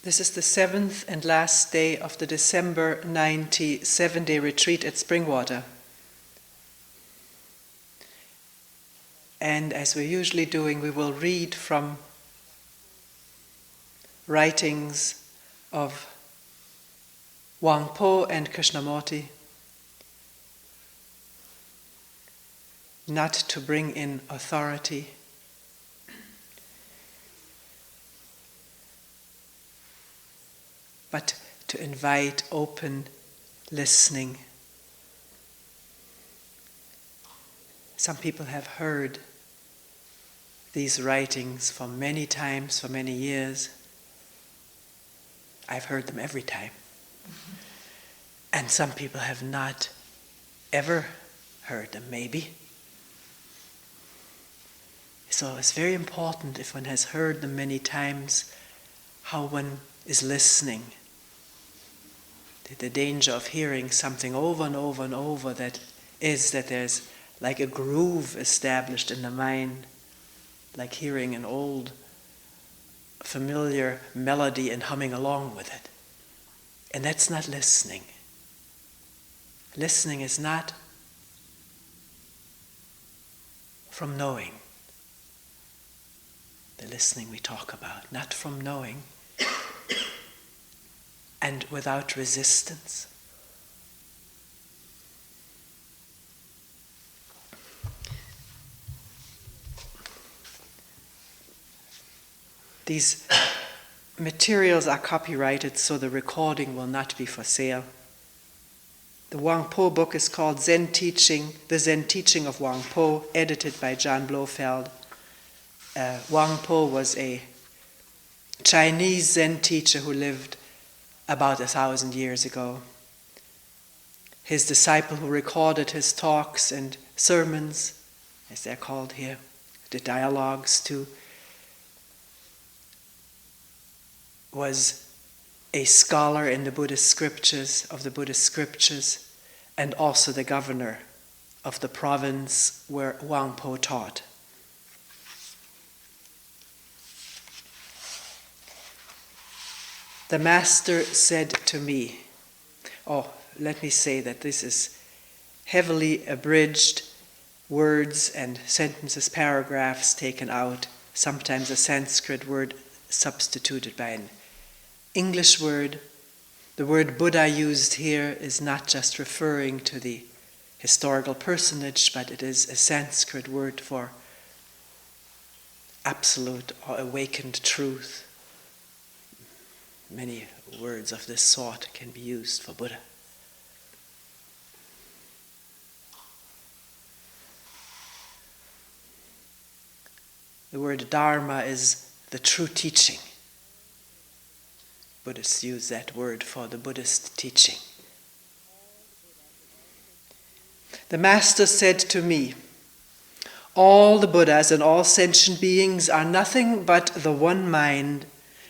This is the 7th and last day of the December 90 7-day retreat at Springwater. And as we're usually doing, we will read from writings of Huang and Krishnamurti, not to bring in authority, but to invite open listening. Some people have heard these writings for many times, for many years. I've heard them every time. And some people have not ever heard them, maybe. So it's very important, if one has heard them many times, how one is listening. The danger of hearing something over and over and over that there's like a groove established in the mind, like hearing an old familiar melody and humming along with it. And that's not listening. Listening is not from knowing. The listening we talk about, not from knowing and without resistance. These materials are copyrighted, so the recording will not be for sale. The Huang Po book is called Zen Teaching, The Zen Teaching of Huang Po, edited by John Blofeld. Huang Po was a Chinese Zen teacher who lived about 1,000 years ago. His disciple who recorded his talks and sermons, as they're called here, the dialogues too, was a scholar in the Buddhist scriptures, and also the governor of the province where Huang Po taught. The master said to me, let me say that this is heavily abridged words and sentences, paragraphs taken out, sometimes a Sanskrit word substituted by an English word. The word Buddha used here is not just referring to the historical personage, but it is a Sanskrit word for absolute or awakened truth. Many words of this sort can be used for Buddha. The word Dharma is the true teaching. Buddhists use that word for the Buddhist teaching. The Master said to me, all the Buddhas and all sentient beings are nothing but the one mind,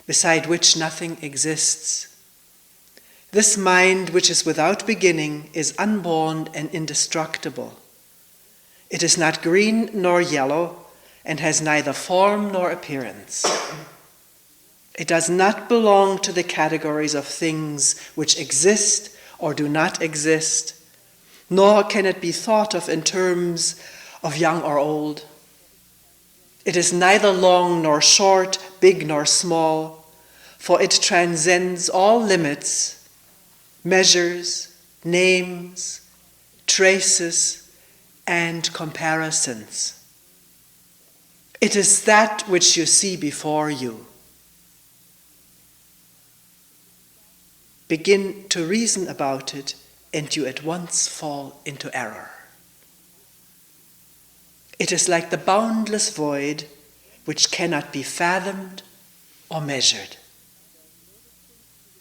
beside which nothing exists. This mind, which is without beginning, is unborn and indestructible. It is not green nor yellow, and has neither form nor appearance. It does not belong to the categories of things which exist or do not exist, nor can it be thought of in terms of young or old. It is neither long nor short, big nor small, for it transcends all limits, measures, names, traces, and comparisons. It is that which you see before you. Begin to reason about it, and you at once fall into error. It is like the boundless void which cannot be fathomed or measured.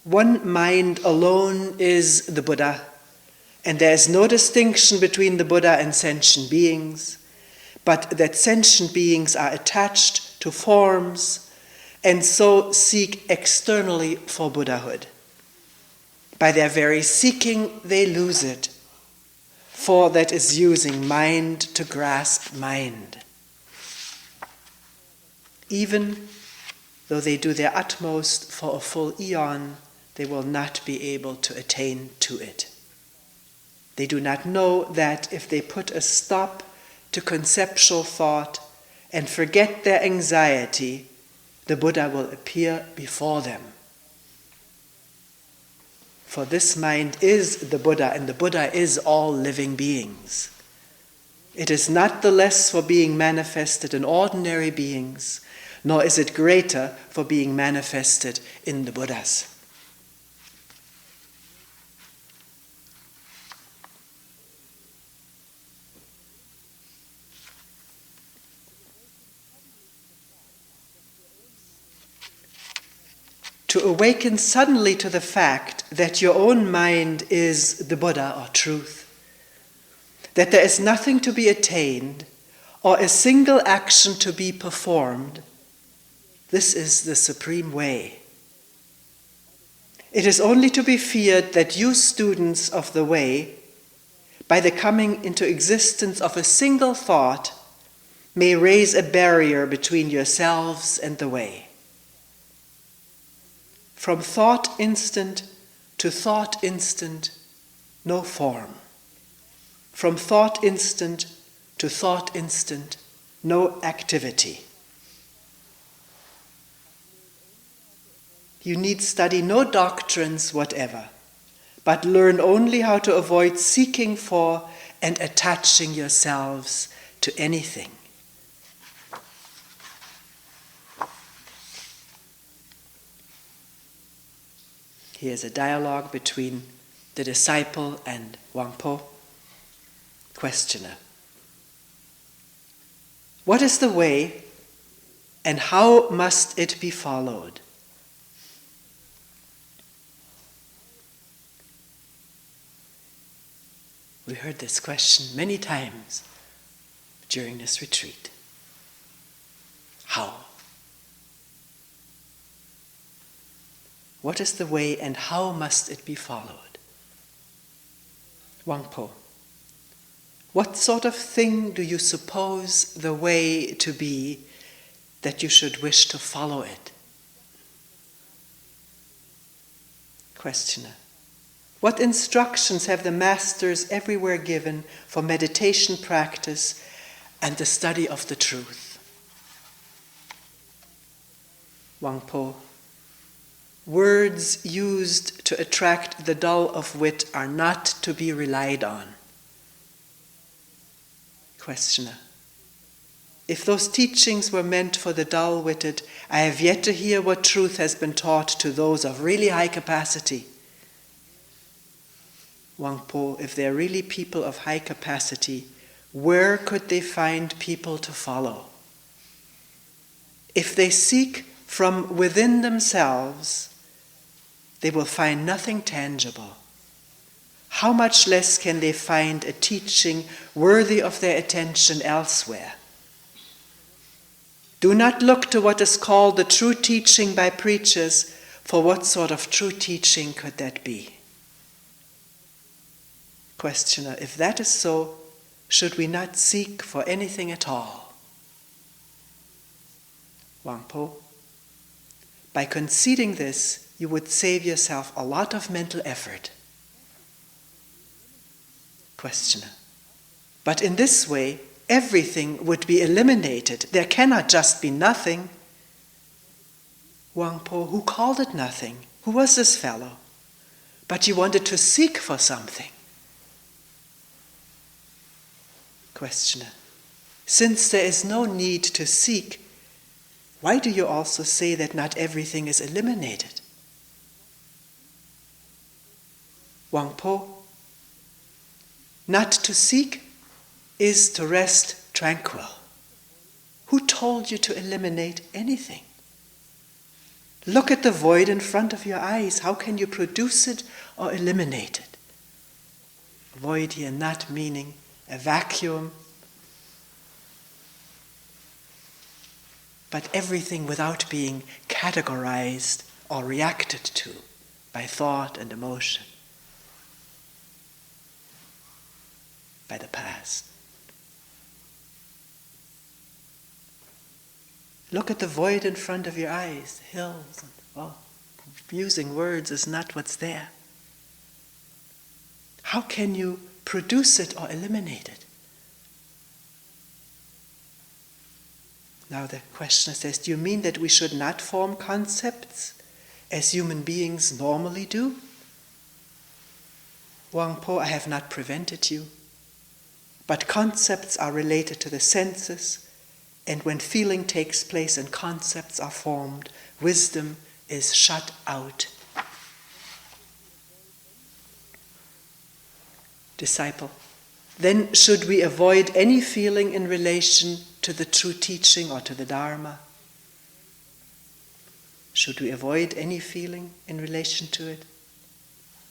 One mind alone is the Buddha, and there is no distinction between the Buddha and sentient beings, but that sentient beings are attached to forms and so seek externally for Buddhahood. By their very seeking, they lose it, for that is using mind to grasp mind. Even though they do their utmost for a full eon, they will not be able to attain to it. They do not know that if they put a stop to conceptual thought and forget their anxiety, the Buddha will appear before them. For this mind is the Buddha, and the Buddha is all living beings. It is not the less for being manifested in ordinary beings, nor is it greater for being manifested in the Buddhas. To awaken suddenly to the fact that your own mind is the Buddha or truth, that there is nothing to be attained or a single action to be performed, this is the supreme way. It is only to be feared that you students of the way, by the coming into existence of a single thought, may raise a barrier between yourselves and the way. From thought instant to thought instant, no form. From thought instant to thought instant, no activity. You need study no doctrines whatever, but learn only how to avoid seeking for and attaching yourselves to anything. Here's a dialogue between the disciple and Huang. Questioner. What is the way and how must it be followed? We heard this question many times during this retreat. How? What is the way and how must it be followed? Huang. What sort of thing do you suppose the way to be that you should wish to follow it? Questioner. What instructions have the masters everywhere given for meditation practice and the study of the truth? Huang. Words used to attract the dull of wit are not to be relied on. Questioner. If those teachings were meant for the dull-witted, I have yet to hear what truth has been taught to those of really high capacity. Huang. If they are really people of high capacity, where could they find people to follow? If they seek from within themselves, they will find nothing tangible. How much less can they find a teaching worthy of their attention elsewhere? Do not look to what is called the true teaching by preachers, for what sort of true teaching could that be? Questioner. If that is so, should we not seek for anything at all? Huang. By conceding this, you would save yourself a lot of mental effort. Questioner. But in this way, everything would be eliminated. There cannot just be nothing. Huang. Who called it nothing? Who was this fellow? But you wanted to seek for something. Questioner. Since there is no need to seek, why do you also say that not everything is eliminated? Huang. Not to seek is to rest tranquil. Who told you to eliminate anything? Look at the void in front of your eyes. How can you produce it or eliminate it? Void here not meaning a vacuum, but everything without being categorized or reacted to by thought and emotion, by the past. Look at the void in front of your eyes, hills, and using words is not what's there. How can you produce it or eliminate it? Now the questioner says, do you mean that we should not form concepts as human beings normally do? Huang, I have not prevented you. But concepts are related to the senses, and when feeling takes place and concepts are formed, wisdom is shut out. Disciple, then should we avoid any feeling in relation to the true teaching or to the Dharma? Should we avoid any feeling in relation to it?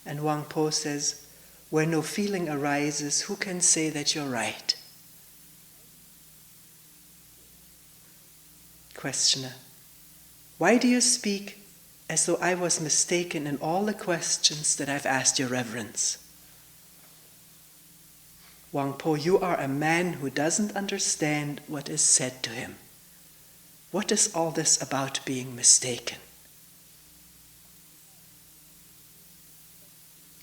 And Huang says, where no feeling arises, who can say that you're right? Questioner, why do you speak as though I was mistaken in all the questions that I've asked your reverence? Huang, you are a man who doesn't understand what is said to him. What is all this about being mistaken?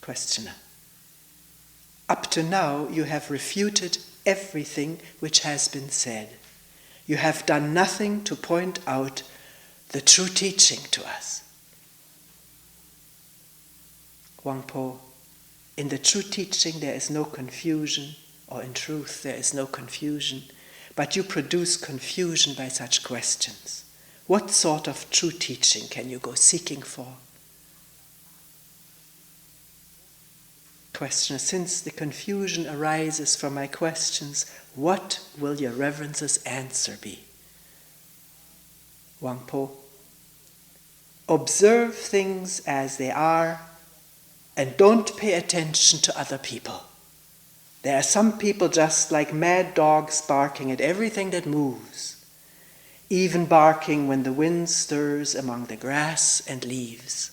Questioner, up to now you have refuted everything which has been said. You have done nothing to point out the true teaching to us. Huang, in the true teaching there is no confusion, or in truth there is no confusion, but you produce confusion by such questions. What sort of true teaching can you go seeking for? Questioner, since the confusion arises from my questions, what will your reverence's answer be? Huang, observe things as they are and don't pay attention to other people. There are some people just like mad dogs barking at everything that moves, even barking when the wind stirs among the grass and leaves.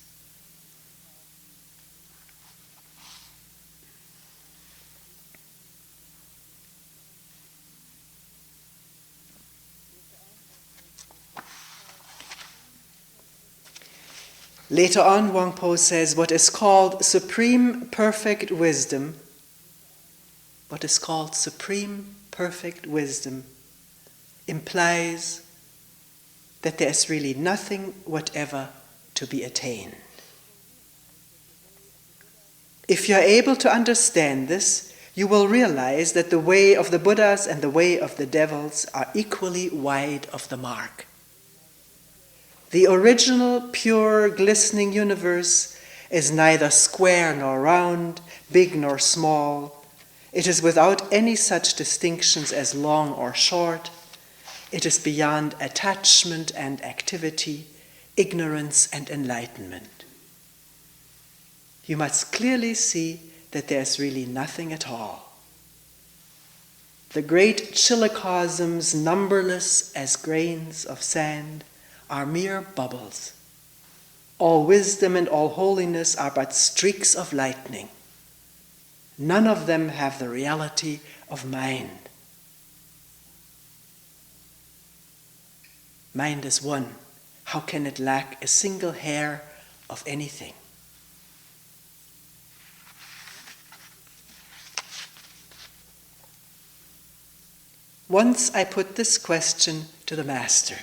Later on, Huang says, what is called supreme perfect wisdom, implies that there is really nothing whatever to be attained. If you are able to understand this, you will realize that the way of the Buddhas and the way of the devils are equally wide of the mark. The original, pure, glistening universe is neither square nor round, big nor small. It is without any such distinctions as long or short. It is beyond attachment and activity, ignorance and enlightenment. You must clearly see that there is really nothing at all. The great chillicosms, numberless as grains of sand, are mere bubbles. All wisdom and all holiness are but streaks of lightning. None of them have the reality of mind. Mind is one. How can it lack a single hair of anything? Once I put this question to the Master.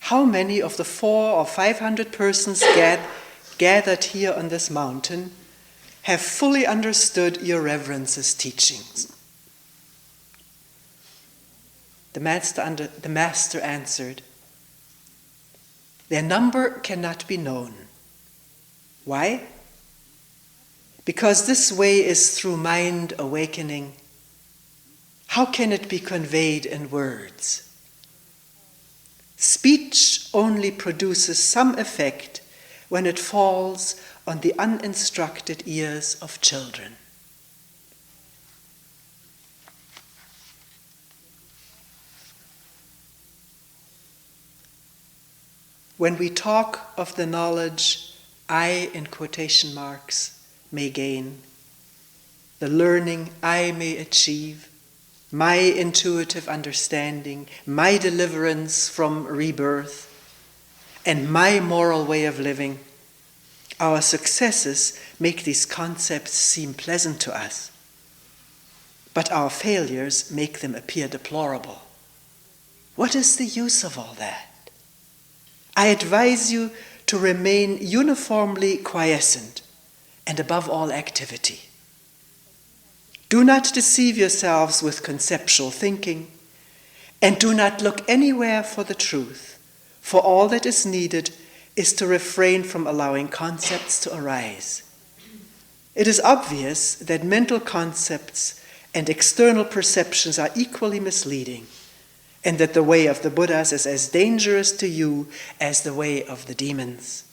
How many of the 400 or 500 persons gathered here on this mountain have fully understood your reverence's teachings? The Master answered, their number cannot be known. Why? Because this way is through mind awakening. How can it be conveyed in words? Speech only produces some effect when it falls on the uninstructed ears of children. When we talk of the knowledge I, in quotation marks, may gain, the learning I may achieve, my intuitive understanding, my deliverance from rebirth, and my moral way of living, our successes make these concepts seem pleasant to us, but our failures make them appear deplorable. What is the use of all that? I advise you to remain uniformly quiescent and above all activity. Do not deceive yourselves with conceptual thinking, and do not look anywhere for the truth, for all that is needed is to refrain from allowing concepts to arise. It is obvious that mental concepts and external perceptions are equally misleading, and that the way of the Buddhas is as dangerous to you as the way of the demons.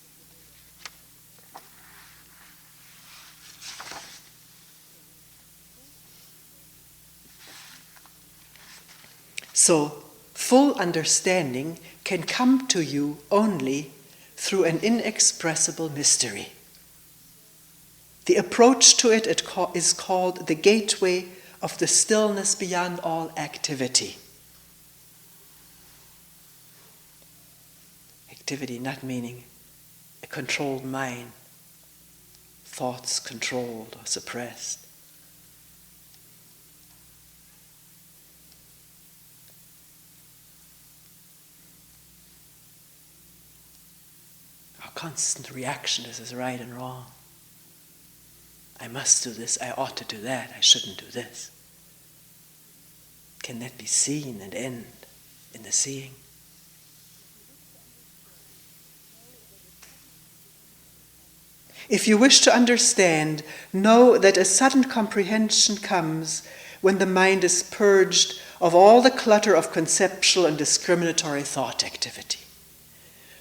So, full understanding can come to you only through an inexpressible mystery. The approach to it is called the gateway of the stillness beyond all activity. Activity not meaning a controlled mind, thoughts controlled or suppressed. Our constant reaction to this is right and wrong. I must do this, I ought to do that, I shouldn't do this. Can that be seen and end in the seeing? If you wish to understand, know that a sudden comprehension comes when the mind is purged of all the clutter of conceptual and discriminatory thought activity.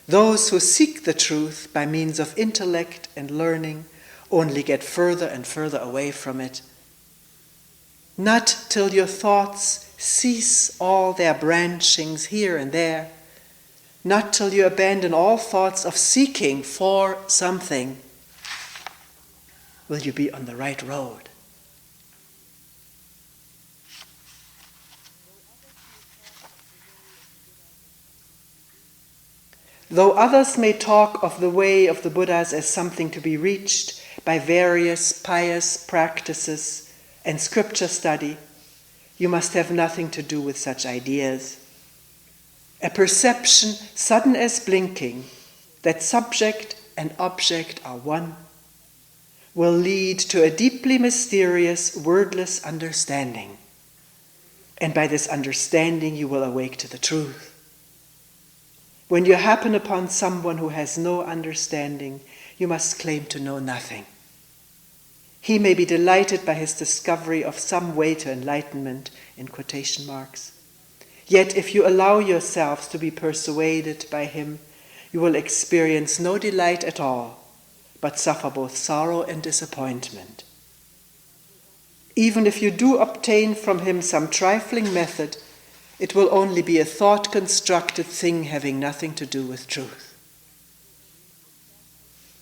Those who seek the truth by means of intellect and learning only get further and further away from it. Not till your thoughts cease all their branchings here and there, not till you abandon all thoughts of seeking for something, will you be on the right road. Though others may talk of the way of the Buddhas as something to be reached by various pious practices and scripture study, you must have nothing to do with such ideas. A perception sudden as blinking, that subject and object are one, will lead to a deeply mysterious, wordless understanding. And by this understanding you will awake to the truth. When you happen upon someone who has no understanding, you must claim to know nothing. He may be delighted by his discovery of some way to enlightenment, in quotation marks. Yet if you allow yourselves to be persuaded by him, you will experience no delight at all, but suffer both sorrow and disappointment. Even if you do obtain from him some trifling method, it will only be a thought-constructed thing having nothing to do with truth.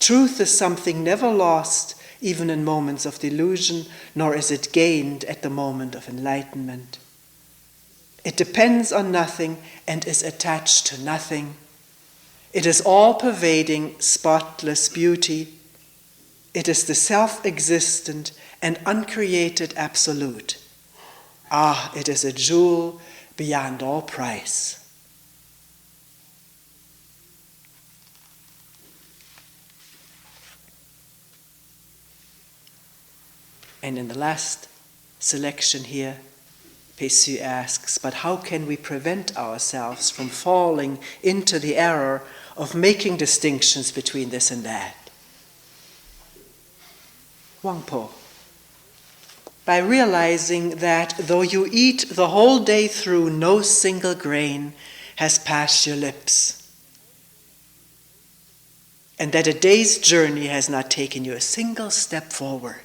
Truth is something never lost, even in moments of delusion, nor is it gained at the moment of enlightenment. It depends on nothing and is attached to nothing. It is all-pervading, spotless beauty. It is the self-existent and uncreated absolute. Ah, it is a jewel beyond all price. And in the last selection here, Pessu asks, but how can we prevent ourselves from falling into the error of making distinctions between this and that? Huang, by realizing that though you eat the whole day through, no single grain has passed your lips, and that a day's journey has not taken you a single step forward.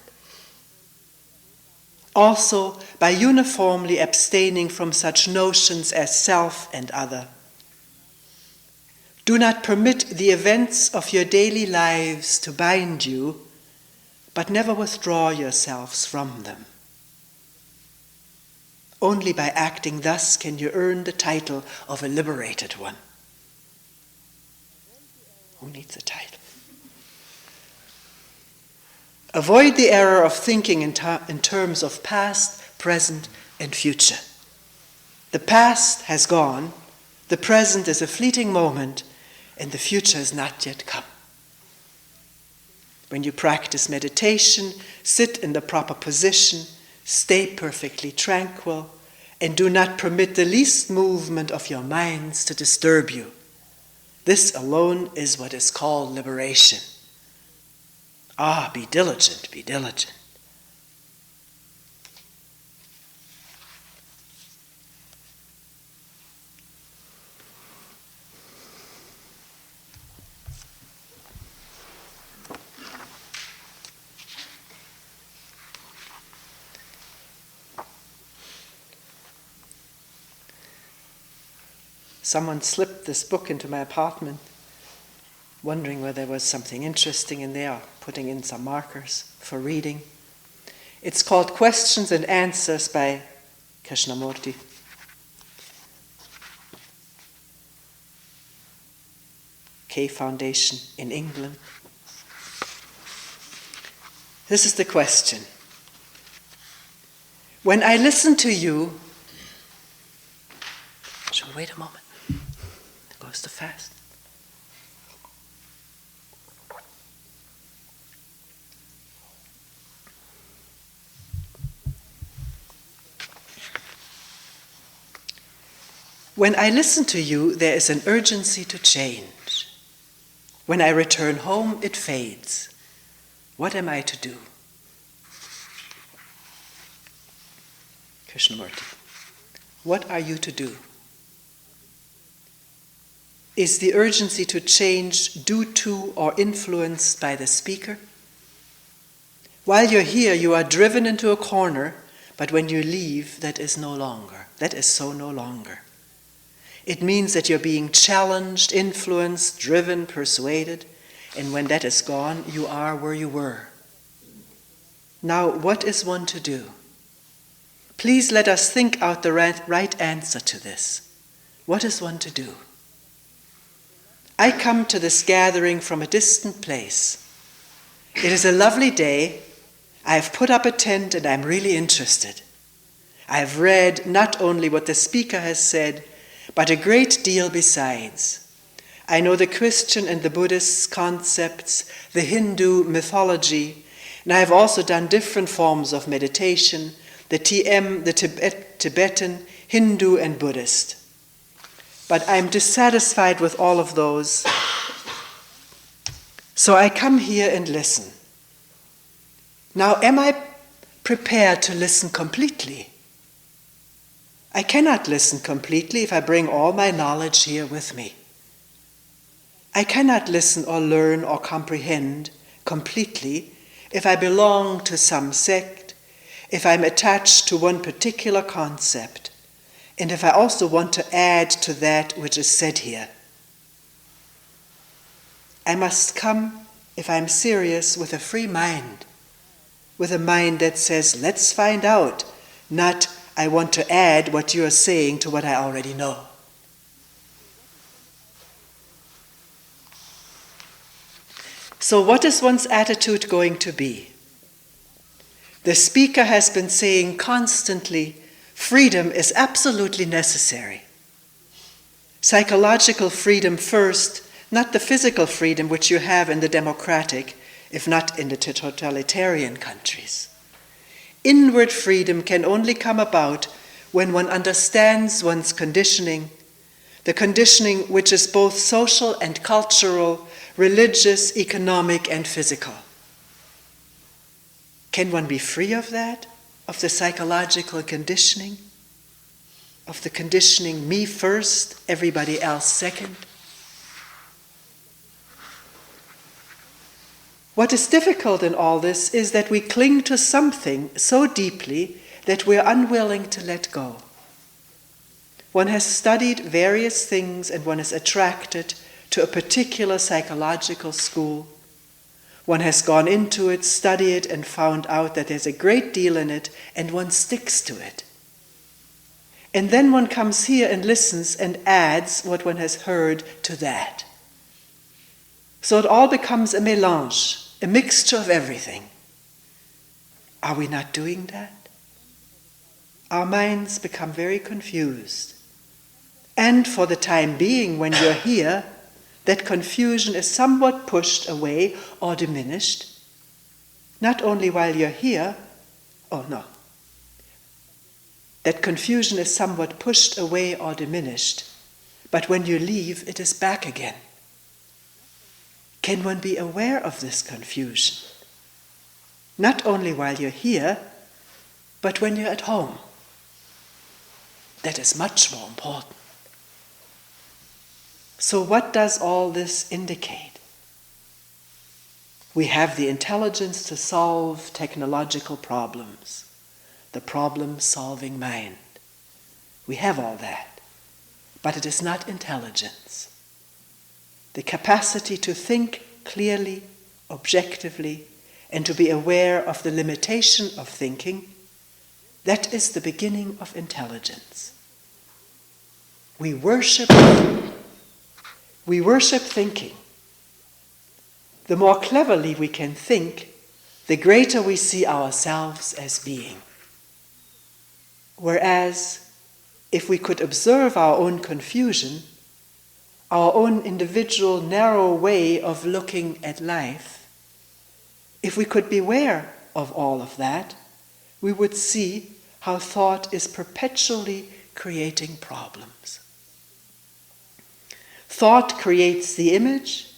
Also, by uniformly abstaining from such notions as self and other. Do not permit the events of your daily lives to bind you, but never withdraw yourselves from them. Only by acting thus can you earn the title of a liberated one. Who needs a title? Avoid the error of thinking in terms of past, present, and future. The past has gone, the present is a fleeting moment, and the future has not yet come. When you practice meditation, sit in the proper position, stay perfectly tranquil, and do not permit the least movement of your minds to disturb you. This alone is what is called liberation. Ah, be diligent, be diligent. Someone slipped this book into my apartment, wondering whether there was something interesting in there, putting in some markers for reading. It's called Questions and Answers by Krishnamurti. K Foundation in England. This is the question. When I listen to you, shall we wait a moment? It goes too fast. When I listen to you, there is an urgency to change. When I return home, it fades. What am I to do? Krishnamurti. What are you to do? Is the urgency to change due to or influenced by the speaker? While you're here, you are driven into a corner, but when you leave, that is so no longer. It means that you're being challenged, influenced, driven, persuaded, and when that is gone, you are where you were. Now, what is one to do? Please let us think out the right answer to this. What is one to do? I come to this gathering from a distant place. It is a lovely day. I have put up a tent and I'm really interested. I have read not only what the speaker has said, but a great deal besides. I know the Christian and the Buddhist concepts, the Hindu mythology, and I have also done different forms of meditation, the TM, the Tibetan, Hindu, and Buddhist. But I'm dissatisfied with all of those. So I come here and listen. Now, am I prepared to listen completely? I cannot listen completely if I bring all my knowledge here with me. I cannot listen or learn or comprehend completely if I belong to some sect, if I'm attached to one particular concept, and if I also want to add to that which is said here. I must come, if I'm serious, with a free mind, with a mind that says, let's find out, not I want to add what you are saying to what I already know. So what is one's attitude going to be? The speaker has been saying constantly, freedom is absolutely necessary. Psychological freedom first, not the physical freedom which you have in the democratic, if not in the totalitarian countries. Inward freedom can only come about when one understands one's conditioning, the conditioning which is both social and cultural, religious, economic, and physical. Can one be free of that, of the psychological conditioning, of the conditioning me first, everybody else second? What is difficult in all this is that we cling to something so deeply that we are unwilling to let go. One has studied various things and one is attracted to a particular psychological school. One has gone into it, studied it, and found out that there's a great deal in it, and one sticks to it. And then one comes here and listens and adds what one has heard to that. So it all becomes a mélange, a mixture of everything. Are we not doing that? Our minds become very confused. And for the time being, when you're here, that confusion is somewhat pushed away or diminished. Not only while you're here, that confusion is somewhat pushed away or diminished, but when you leave, it is back again. Can one be aware of this confusion? Not only while you're here, but when you're at home. That is much more important. So what does all this indicate? We have the intelligence to solve technological problems, the problem-solving mind. We have all that, but it is not intelligence. The capacity to think clearly, objectively, and to be aware of the limitation of thinking, that is the beginning of intelligence. We worship thinking. The more cleverly we can think, the greater we see ourselves as being. Whereas, if we could observe our own confusion, our own individual narrow way of looking at life, if we could beware of all of that, we would see how thought is perpetually creating problems. Thought creates the image,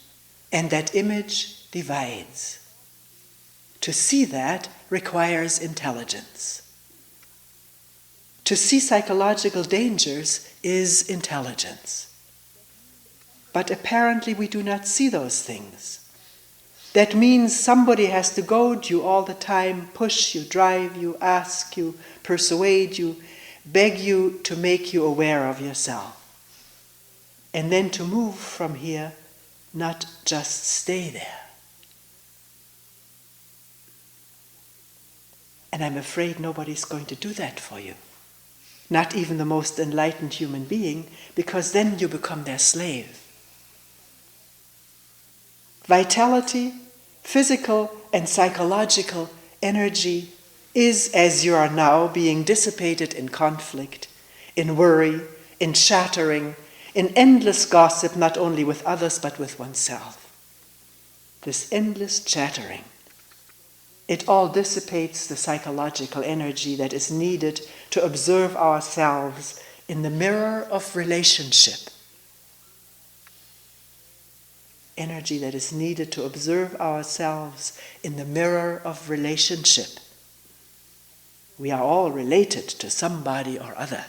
and that image divides. To see that requires intelligence. To see psychological dangers is intelligence. But apparently we do not see those things. That means somebody has to goad you all the time, push you, drive you, ask you, persuade you, beg you to make you aware of yourself. And then to move from here, not just stay there. And I'm afraid nobody's going to do that for you. Not even the most enlightened human being, because then you become their slave. Vitality, physical and psychological energy is, as you are now, being dissipated in conflict, in worry, in chattering, in endless gossip, not only with others but with oneself. This endless chattering, it all dissipates the psychological energy that is needed to observe ourselves in the mirror of relationship. Energy that is needed to observe ourselves in the mirror of relationship. We are all related to somebody or other.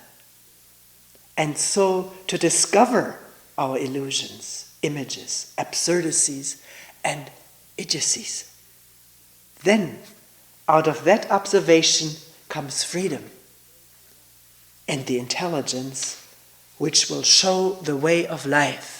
And so to discover our illusions, images, absurdities, and idiocies. Then, out of that observation comes freedom and the intelligence which will show the way of life.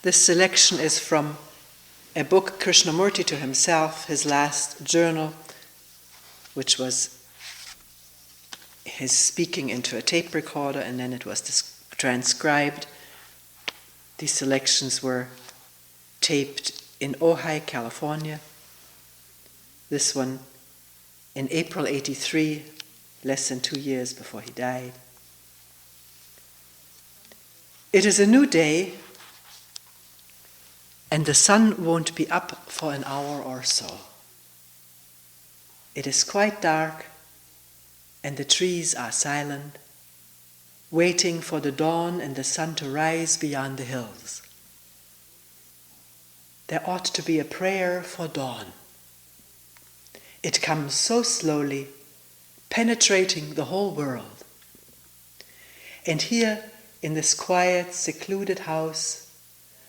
This selection is from a book, Krishnamurti to himself, his last journal, which was his speaking into a tape recorder, and then it was transcribed. These selections were taped in Ojai, California. This one in April 1983, less than 2 years before he died. It is a new day, and the sun won't be up for an hour or so. It is quite dark, and the trees are silent, waiting for the dawn and the sun to rise beyond the hills. There ought to be a prayer for dawn. It comes so slowly, penetrating the whole world. And here, in this quiet, secluded house,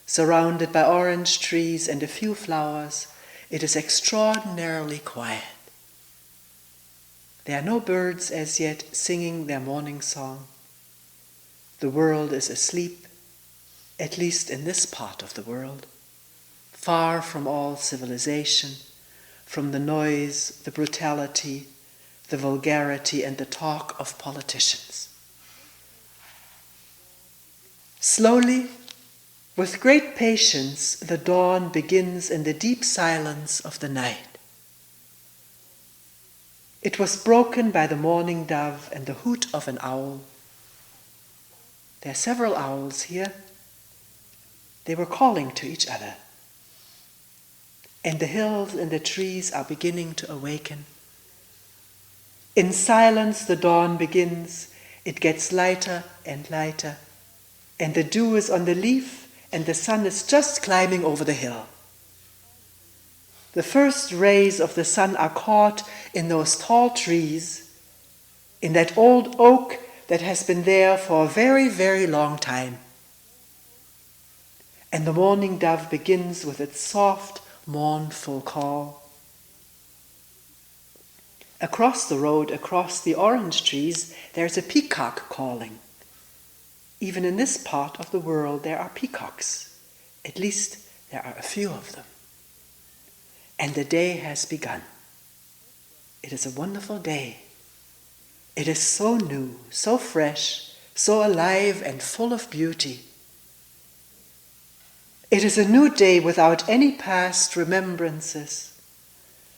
surrounded by orange trees and a few flowers, it is extraordinarily quiet. There are no birds as yet singing their morning song. The world is asleep, at least in this part of the world, far from all civilization, from the noise, the brutality, the vulgarity, and the talk of politicians. Slowly, with great patience, the dawn begins in the deep silence of the night. It was broken by the morning dove and the hoot of an owl. There are several owls here. They were calling to each other. And the hills and the trees are beginning to awaken. In silence the dawn begins. It gets lighter and lighter. And the dew is on the leaf, and the sun is just climbing over the hill. The first rays of the sun are caught in those tall trees, in that old oak that has been there for a very, very long time. And the morning dove begins with its soft, mournful call. Across the road, across the orange trees, there's a peacock calling. Even in this part of the world there are peacocks. At least there are a few of them. And the day has begun. It is a wonderful day. It is so new, so fresh, so alive and full of beauty. It is a new day without any past remembrances,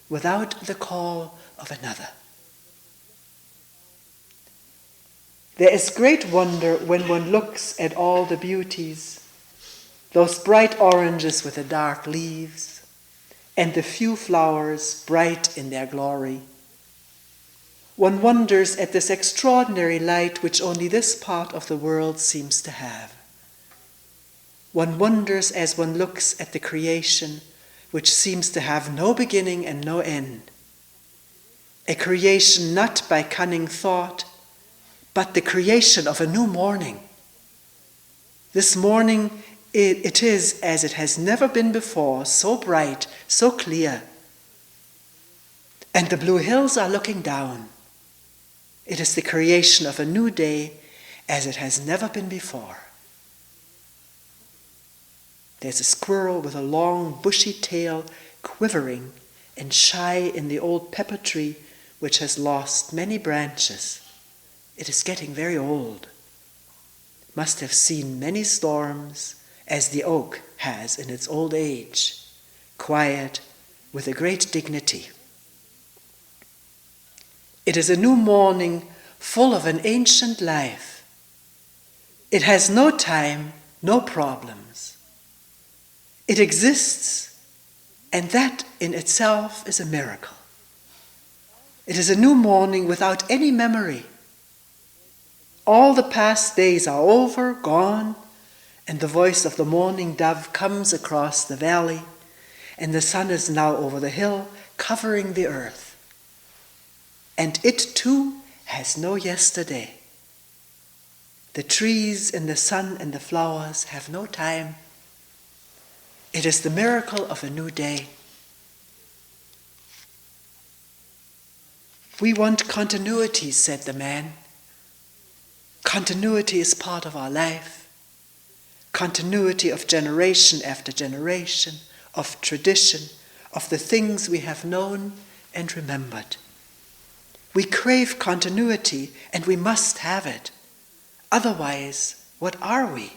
without the call of another. There is great wonder when one looks at all the beauties, those bright oranges with the dark leaves, and the few flowers bright in their glory. One wonders at this extraordinary light which only this part of the world seems to have. One wonders as one looks at the creation which seems to have no beginning and no end. A creation not by cunning thought, but the creation of a new morning. This morning it is as it has never been before, so bright, so clear. And the blue hills are looking down. It is the creation of a new day as it has never been before. There's a squirrel with a long bushy tail quivering and shy in the old pepper tree which has lost many branches. It is getting very old. Must have seen many storms, as the oak has in its old age, quiet with a great dignity. It is a new morning full of an ancient life. It has no time, no problems. It exists, and that in itself is a miracle. It is a new morning without any memory. All the past days are over, gone, and the voice of the morning dove comes across the valley, and the sun is now over the hill, covering the earth. And it too has no yesterday. The trees and the sun and the flowers have no time. It is the miracle of a new day. We want continuity, said the man. Continuity is part of our life. Continuity of generation after generation, of tradition, of the things we have known and remembered. We crave continuity, and we must have it. Otherwise, what are we?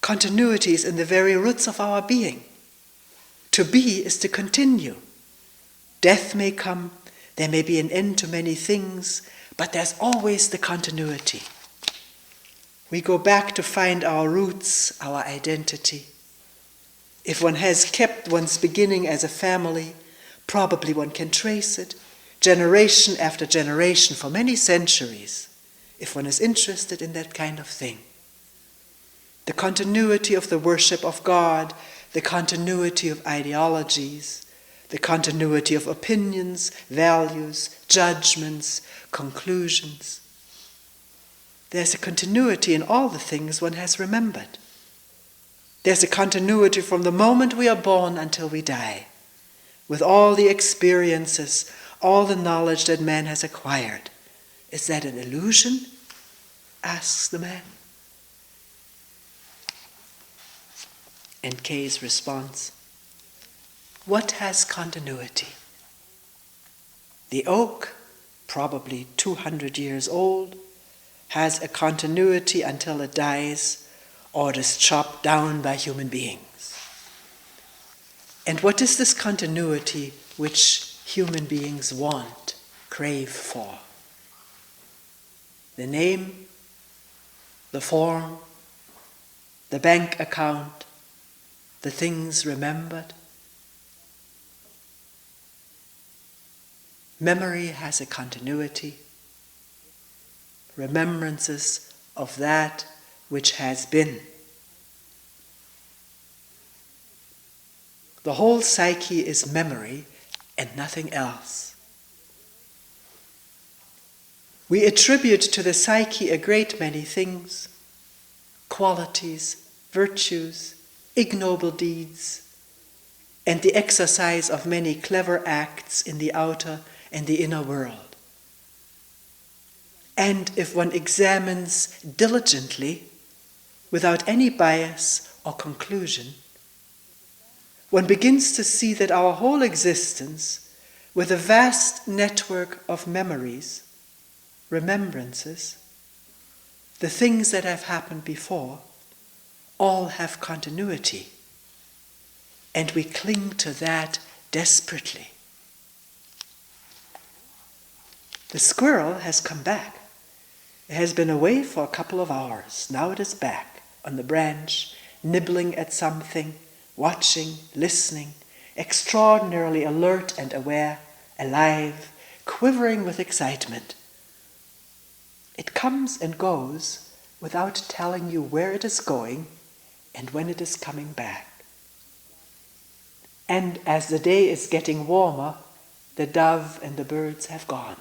Continuity is in the very roots of our being. To be is to continue. Death may come, there may be an end to many things, but there's always the continuity. We go back to find our roots, our identity. If one has kept one's beginning as a family, probably one can trace it, generation after generation for many centuries, if one is interested in that kind of thing. The continuity of the worship of God, the continuity of ideologies, the continuity of opinions, values, judgments, conclusions. There's a continuity in all the things one has remembered. There's a continuity from the moment we are born until we die, with all the experiences, all the knowledge that man has acquired. Is that an illusion? Asks the man. And Kay's response, what has continuity? The oak, probably 200 years old, has a continuity until it dies or it is chopped down by human beings. And what is this continuity which human beings want, crave for? The name, the form, the bank account, the things remembered. Memory has a continuity, remembrances of that which has been. The whole psyche is memory and nothing else. We attribute to the psyche a great many things, qualities, virtues, ignoble deeds, and the exercise of many clever acts in the outer and the inner world. And if one examines diligently, without any bias or conclusion, one begins to see that our whole existence, with a vast network of memories, remembrances, the things that have happened before, all have continuity. And we cling to that desperately. The squirrel has come back. It has been away for a couple of hours. Now it is back on the branch, nibbling at something, watching, listening, extraordinarily alert and aware, alive, quivering with excitement. It comes and goes without telling you where it is going and when it is coming back. And as the day is getting warmer, the dove and the birds have gone.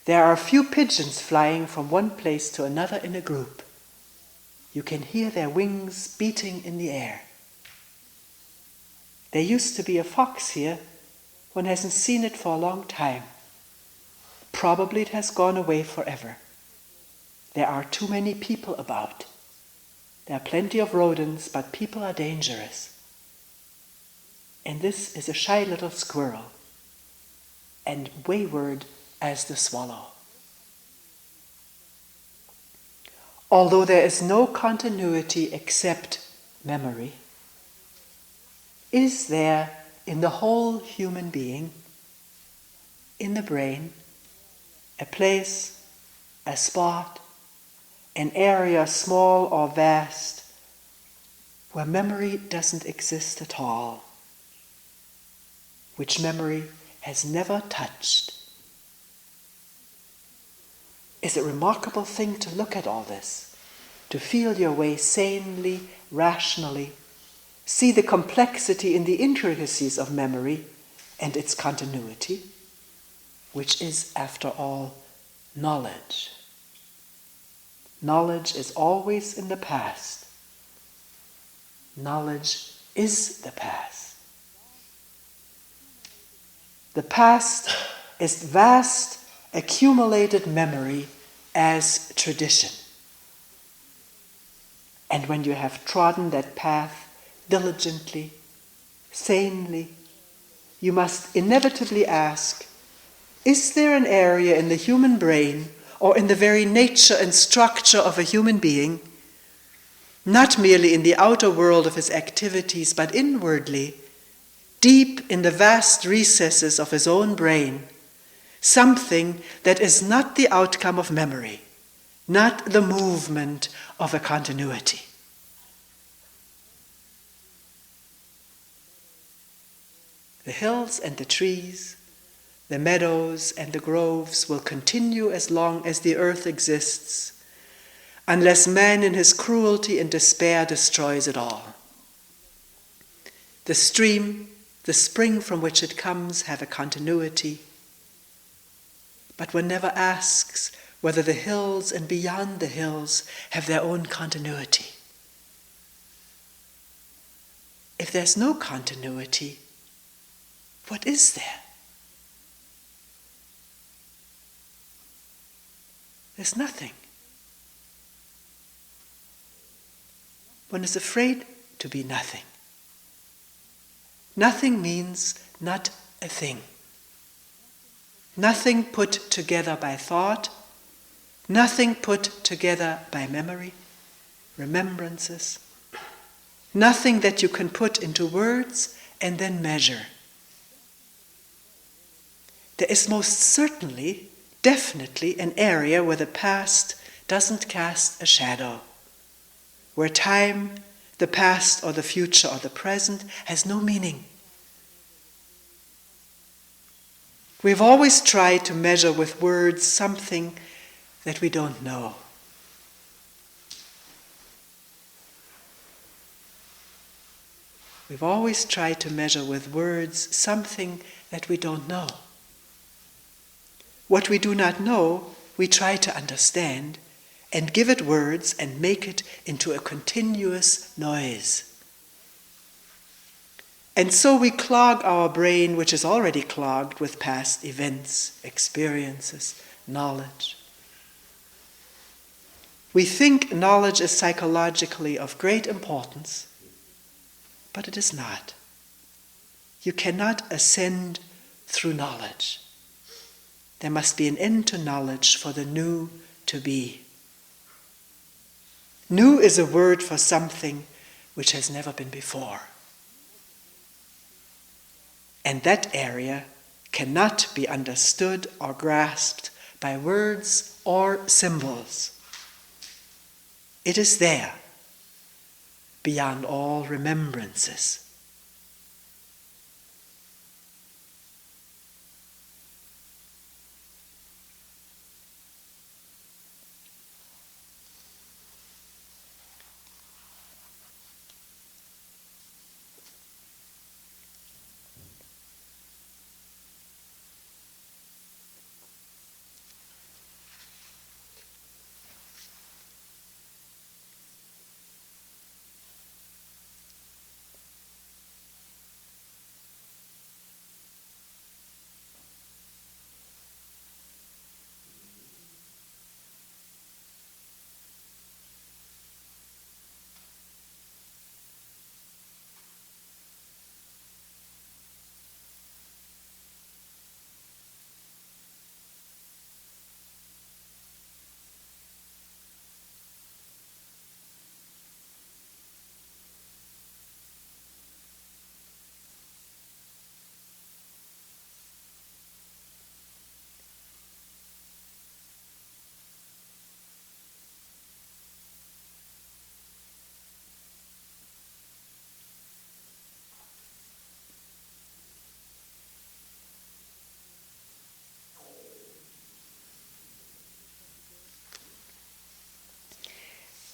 There are a few pigeons flying from one place to another in a group. You can hear their wings beating in the air. There used to be a fox here. One hasn't seen it for a long time. Probably it has gone away forever. There are too many people about. There are plenty of rodents, but people are dangerous. And this is a shy little squirrel, and wayward as the swallow. Although there is no continuity except memory, is there in the whole human being, in the brain, a place, a spot, an area small or vast, where memory doesn't exist at all, which memory has never touched? It's a remarkable thing to look at all this, to feel your way sanely, rationally, see the complexity in the intricacies of memory and its continuity, which is, after all, knowledge. Knowledge is always in the past. Knowledge is the past. The past is vast, accumulated memory as tradition. And when you have trodden that path diligently, sanely, you must inevitably ask, is there an area in the human brain or in the very nature and structure of a human being, not merely in the outer world of his activities, but inwardly, deep in the vast recesses of his own brain, something that is not the outcome of memory, not the movement of a continuity? The hills and the trees, the meadows and the groves will continue as long as the earth exists, unless man in his cruelty and despair destroys it all. The stream, the spring from which it comes, have a continuity, but one never asks, whether the hills and beyond the hills have their own continuity. If there's no continuity, what is there? There's nothing. One is afraid to be nothing. Nothing means not a thing. Nothing put together by thought, nothing put together by memory, remembrances, nothing that you can put into words and then measure. There is most certainly, definitely, an area where the past doesn't cast a shadow, where time, the past or the future or the present, has no meaning. We've always tried to measure with words something that we don't know. We've always tried to measure with words something that we don't know. What we do not know, we try to understand and give it words and make it into a continuous noise. And so we clog our brain, which is already clogged with past events, experiences, knowledge. We think knowledge is psychologically of great importance, but it is not. You cannot ascend through knowledge. There must be an end to knowledge for the new to be. New is a word for something which has never been before. And that area cannot be understood or grasped by words or symbols. It is there, beyond all remembrances.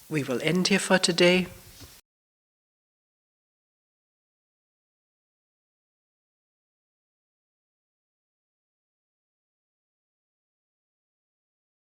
We will end here for today.